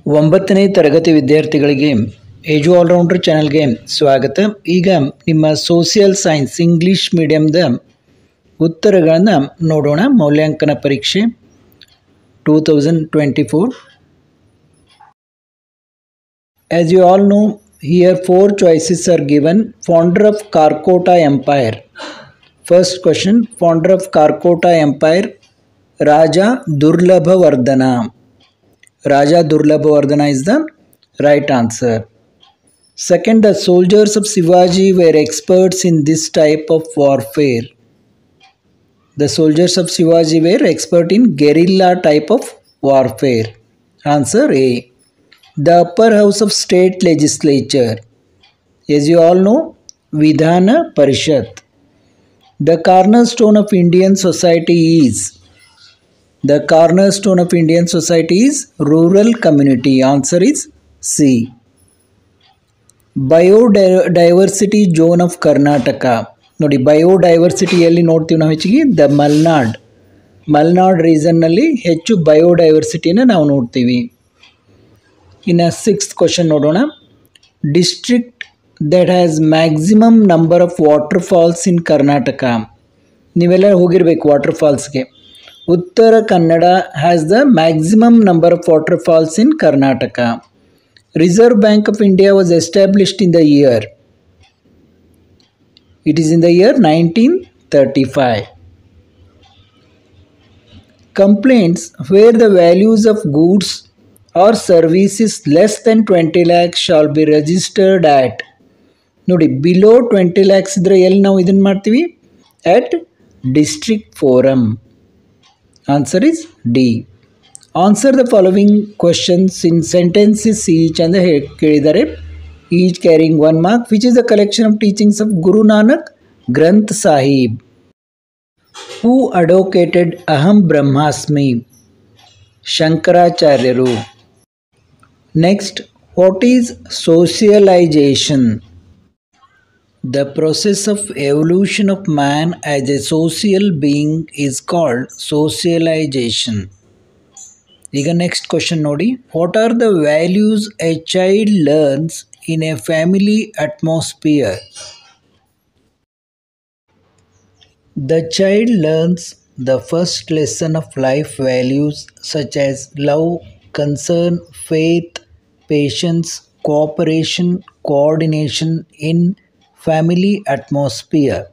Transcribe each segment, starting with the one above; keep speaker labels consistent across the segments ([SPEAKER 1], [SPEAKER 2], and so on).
[SPEAKER 1] ಒಂಬತ್ತನೇ ತರಗತಿ ವಿದ್ಯಾರ್ಥಿಗಳಿಗೆ ಏಜು ಆಲ್ರೌಂಡರ್ ಚಾನಲ್ಗೆ ಸ್ವಾಗತ. ಈಗ ನಿಮ್ಮ ಸೋಷಿಯಲ್ ಸೈನ್ಸ್ ಇಂಗ್ಲೀಷ್ ಮೀಡಿಯಮ್ದ ಉತ್ತರಗಳನ್ನು ನೋಡೋಣ. ಮೌಲ್ಯಾಂಕನ ಪರೀಕ್ಷೆ 2024. As you all know, here 4 choices are given. Founder of Karkota Empire. First question, founder of Karkota Empire, Raja Durlabhavardhana. Raja Durlabhavardhana is the right answer. Second, the soldiers of Shivaji were experts in this type of warfare. The soldiers of Shivaji were expert in guerrilla type of warfare. Answer A. The upper house of state legislature. As you all know, Vidhana Parishad. The cornerstone of Indian society is. The cornerstone of Indian society is rural community. Answer is C. Biodiversity zone of Karnataka. ನೋಡಿ, ಬಯೋಡೈವರ್ಸಿಟಿಯಲ್ಲಿ ನೋಡ್ತೀವಿ ನಾವು ಹೆಚ್ಚಿಗೆ the Malnad ರೀಸನ್ನಲ್ಲಿ ಹೆಚ್ಚು ಬಯೋಡೈವರ್ಸಿಟಿನ ನಾವು ನೋಡ್ತೀವಿ. ಇನ್ನು 6th question ನೋಡೋಣ. District that has maximum number of water falls in Karnataka. ನೀವೆಲ್ಲ ಹೋಗಿರ್ಬೇಕು ವಾಟರ್ ಫಾಲ್ಸ್ಗೆ. Uttara Kannada has the maximum number of water falls in Karnataka. Reserve Bank of India was established in the year. It is in the year 1935. Complaints where the values of goods or services less than 20 lakhs shall be registered at. ನೋಡಿ, below 20 lakhs ಇದ್ರೆ ಎಲ್ಲಿ ನಾವು ಇದನ್ನು ಮಾಡ್ತೀವಿ? At district forum. Answer is D. Answer the following questions in sentences each and ಕೇಳಿದ್ದಾರೆ. Each carrying 1 mark. Which is the collection of teachings of Guru Nanak? Granth Sahib. Who advocated Aham Brahmasmi? Shankaracharyaru. Next, what is socialization? The process of evolution of man as a social being is called socialization. ಈಗ next question ನೋಡಿ. What are the values A child learns in a family atmosphere? The child learns the first lesson of life values such as love, concern, faith, patience, cooperation, coordination in family atmosphere.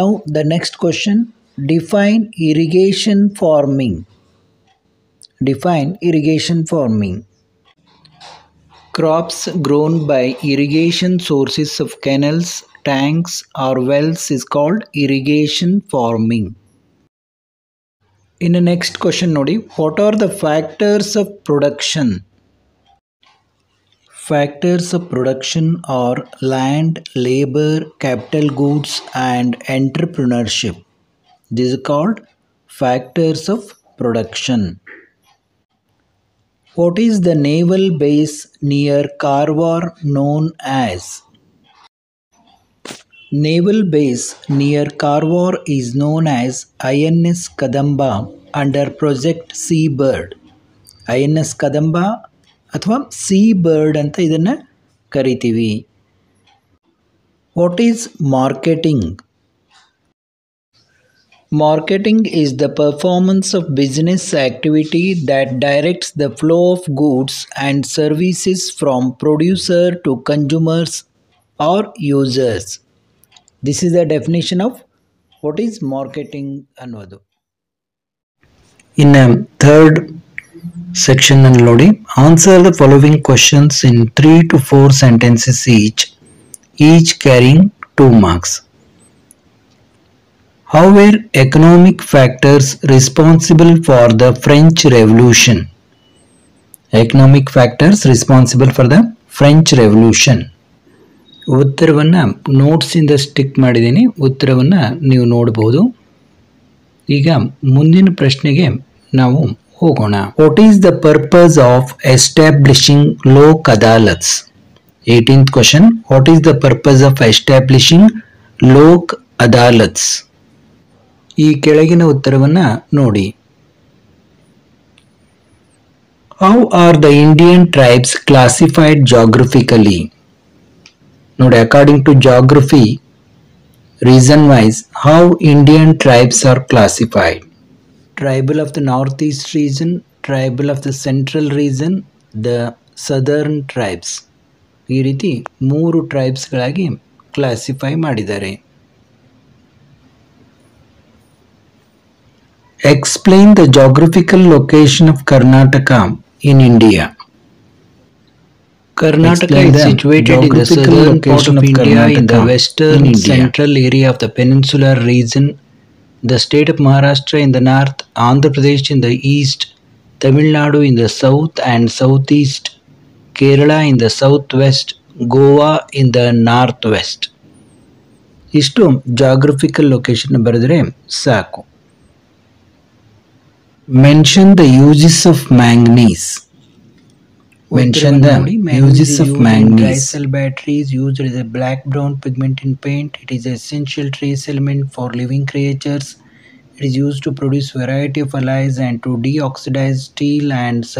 [SPEAKER 1] Now the next question, define irrigation farming. Define irrigation farming. Crops grown by irrigation sources of canals, tanks or wells is called irrigation farming. In the next question nodi, what are the factors of production? Factors of production are land, labor, capital goods and entrepreneurship. This is called factors of production. What is the naval base near Karwar known as? Naval base near Karwar is known as INS Kadamba under Project Seabird. INS Kadamba ಅಥವಾ Seabird ಅಂತ ಇದನ್ನು ಕರಿತೀವಿ. What is marketing? Marketing is the performance of business activity that directs the flow of goods and services from producer to consumers or users. This is the definition of what is marketing ಅನ್ನೋದು. In a third section ನೋಡಿ, answer the following questions in 3 to 4 sentences each carrying 2 marks. How were economic factors responsible for the French Revolution? Economic factors responsible for the French Revolution. ಉತ್ತರವನ್ನು ನೋಟ್ಸಿಂದ stick ಮಾಡಿದ್ದೀನಿ. ಉತ್ತರವನ್ನು ನೀವು ನೋಡಬಹುದು. ಈಗ ಮುಂದಿನ ಪ್ರಶ್ನೆಗೆ ನಾವು ಹೋಗೋಣ. What is the purpose of establishing Lok Adalats? 18th question. What is the purpose of establishing Lok Adalats? ಈ ಕೆಳಗಿನ ಉತ್ತರವನ್ನು ನೋಡಿ. How are the Indian tribes classified geographically? ನೋಡಿ, according to geography, region wise, how Indian tribes are classified. Tribal of the northeast region, tribal of the central region, the southern tribes. ಈ ರೀತಿ 3 ಟ್ರೈಬ್ಸ್ಗಳಾಗಿ classify ಮಾಡಿದ್ದಾರೆ. Explain the geographical location of Karnataka in India. Karnataka is situated in the southern part of India in the western central area of the peninsular region. The state of Maharashtra in the north, Andhra Pradesh in the east, Tamil Nadu in the south and southeast, Kerala in the southwest, Goa in the northwest. ಇಷ್ಟು geographical location ಬರೆದರೆ ಸಾಕು. Mention the uses of manganese. Mention the uses of manganese. Dry cell batteries used as a black brown pigment in paint. It is an essential trace element for living creatures. It is used to produce variety of alloys and to deoxidize steel and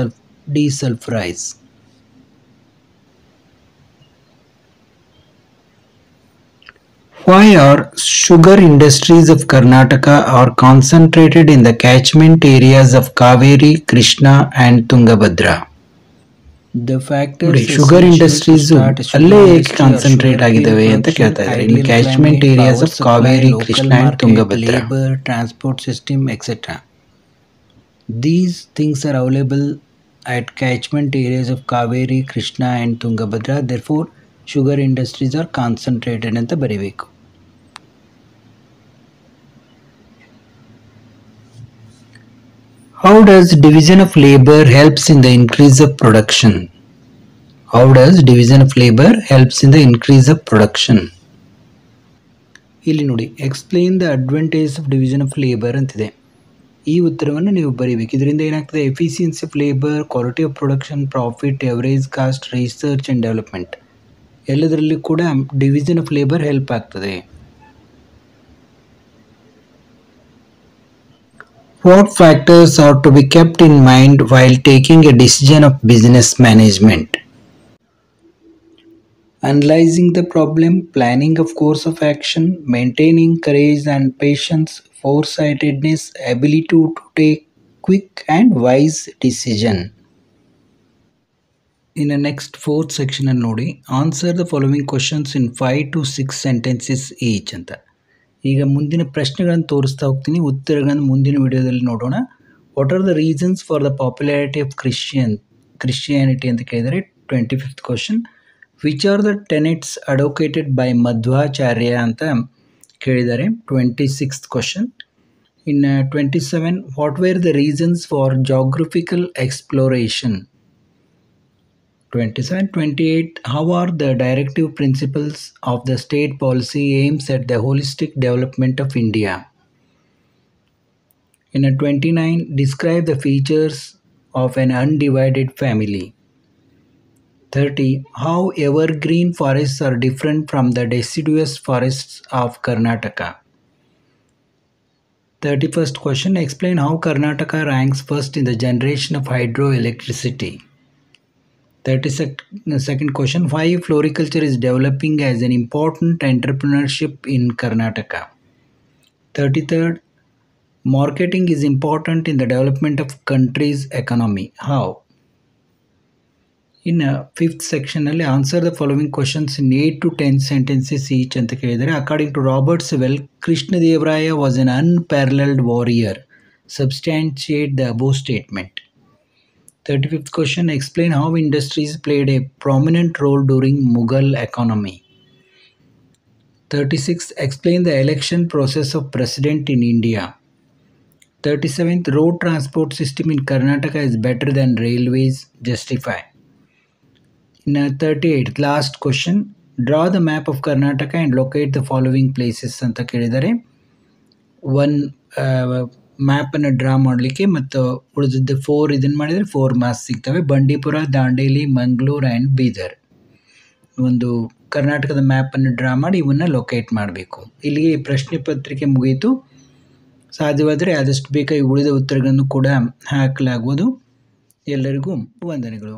[SPEAKER 1] desulfurize. Why are sugar industries of Karnataka are concentrated in the catchment areas of Kaveri, Krishna and Tungabhadra? The factors sugar industries ಅಲ್ಲೇ ಏಕೆ concentrate ಆಗಿದ್ದಾವೆ ಅಂತ ಕೇಳ್ತಾ ಇದ್ದಾರೆ. In catchment areas of Kaveri, Krishna and Tungabhadra. Labor, transport system, etc. These things are available at catchment areas of Kaveri, Krishna and Tungabhadra. Therefore, sugar industries are concentrated ಅಂತ ಬರೀಬೇಕು. How does division of labor helps in the increase of production? How does division of labor helps in the increase of production? ಇಲ್ಲಿ ನೋಡಿ, explain the advantage of division of labor ಅಂತಿದೆ. ಈ ಉತ್ತರವನ್ನು ನೀವು ಬರೀಬೇಕು. ಇದರಿಂದ ಏನಾಗ್ತದೆ? Efficiency of labour, quality of production, profit, average cost, research and development ಎಲ್ಲದರಲ್ಲಿ ಕೂಡ ಡಿವಿಷನ್ ಆಫ್ ಲೇಬರ್ ಹೆಲ್ಪ್ ಆಗ್ತದೆ. What factors are to be kept in mind while taking a decision of business management? Analyzing the problem, planning of course of action, maintaining courage and patience, foresightedness, ability to take quick and wise decision. In the next fourth section ನೋಡಿ, answer the following questions in 5 to 6 sentences each ಅಂತ. ಈಗ ಮುಂದಿನ ಪ್ರಶ್ನೆಗಳನ್ನು ತೋರಿಸ್ತಾ ಹೋಗ್ತೀನಿ, ಉತ್ತರಗಳನ್ನು ಮುಂದಿನ ವಿಡಿಯೋದಲ್ಲಿ ನೋಡೋಣ. What are the reasons for the popularity of Christianity ಅಂತ ಕೇಳಿದರೆ 25th question. Which are the tenets advocated by Madhvacharya ಅಂತ ಕೇಳಿದ್ದಾರೆ 26th question. In 27, what were the reasons for geographical exploration. 27, 28, how are the directive principles of the state policy aims at the holistic development of India? In 29, describe the features of an undivided family. 30, how evergreen forests are different from the deciduous forests of Karnataka. 31st question, explain how Karnataka ranks first in the generation of hydroelectricity. 32nd question, why floriculture is developing as an important entrepreneurship in Karnataka. 33rd, marketing is important in the development of country's economy. How? In 5th section ಅಲ್ಲಿ answer the following questions in 8 to 10 sentences each ಅಂತ ಕೇಳಿದರೆ. According to Robert Sewell, Krishnadevaraja was an unparalleled warrior. Substantiate the above statement. 35th question, explain how industries played a prominent role during Mughal economy. 36th, explain the election process of president in India. 37th, road transport system in Karnataka is better than railways. Justify. In 38th, last question, draw the map of Karnataka and locate the following places ಅಂತ ಕೇಳಿದರೆ. one ಮ್ಯಾಪನ್ನು draw ಮಾಡಲಿಕ್ಕೆ ಮತ್ತು ಉಳಿದಿದ್ದ 4 ಇದನ್ನು ಮಾಡಿದರೆ 4 marks ಸಿಗ್ತವೆ. Bandipur, Dandeli, Mangaluru and Bidar. ಒಂದು ಕರ್ನಾಟಕದ ಮ್ಯಾಪನ್ನು ಡ್ರಾ ಮಾಡಿ ಇವನ್ನ ಲೊಕೇಟ್ ಮಾಡಬೇಕು. ಇಲ್ಲಿಗೆ ಈ ಪ್ರಶ್ನೆ ಪತ್ರಿಕೆ ಮುಗಿಯಿತು. ಸಾಧ್ಯವಾದರೆ ಆದಷ್ಟು ಬೇಗ ಈ ಉಳಿದ ಉತ್ತರಗಳನ್ನು ಕೂಡ ಹಾಕಲಾಗುವುದು. ಎಲ್ಲರಿಗೂ ವಂದನೆಗಳು.